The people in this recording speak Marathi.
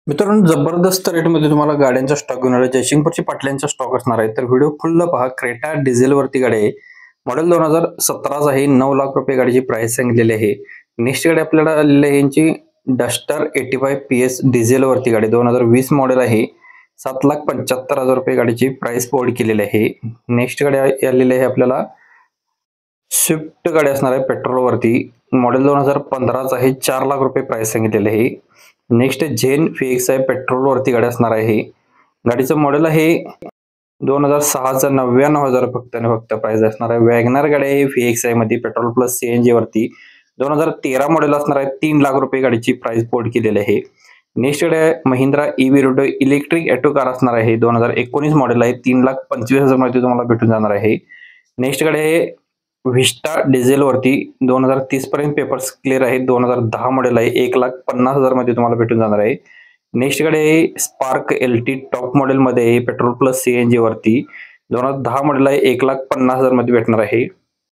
मित्रांनो, जबरदस्त रेटमध्ये तुम्हाला गाड्यांचा स्टॉक घेऊन आला. जयसिंगपूरची पाटल्यांचा स्टॉक असणार आहे. तर व्हिडिओ फुल्ल पहा. क्रेटा डिझेल वरती गाडी आहे. मॉडेल 2017 आहे. 9 लाख रुपये गाडीची प्राइस सांगितलेली आहे. नेक्स्ट गाडी आपल्याला आलेली आहे यांची डस्टर 85 PS डिझेल वरती गाडी 2020 मॉडेल आहे. 7,75,000 रुपये गाडीची प्राइस बोर्ड केलेली आहे. नेक्स्ट गाडी आलेली आहे आपल्याला स्विफ्ट गाडी असणार आहे पेट्रोल वरती. मॉडेल 2015 आहे. 4 लाख रुपये प्राइस सांगितलेली आहे. नेक्स्ट झेन VX आहे पेट्रोल वरती गाडी असणार आहे. गाडीचं मॉडेल आहे 2006चा 99,000 फक्त आणि फक्त प्राइस असणार आहे. वॅगनर गाडी आहे VXI मध्ये पेट्रोल प्लस CNG वरती 2013 मॉडेल असणार आहे. 3 लाख रुपये गाडीची प्राइस बोर्ड केलेली आहे. नेक्स्ट गाडी आहे महिंद्रा EV रोडो इलेक्ट्रिक ऑटो कार असणार आहे. 2019 मॉडेल आहे. 3,25,000 मध्ये तुम्हाला भेटून जाणार आहे. नेक्स्ट गाडी आहे व्हिस्टा डिझेल वरती 2030 पर्यंत पेपर्स क्लिअर आहेत. 2010 मॉडेल आहे. 1,50,000 मध्ये तुम्हाला भेटून जाणार आहे. नेक्स्ट गाडी आहे स्पार्क LT टॉप मॉडेल मध्ये आहे पेट्रोल प्लस CNG वरती 2010 मॉडेल आहे. 1,50,000 मध्ये भेटणार आहे.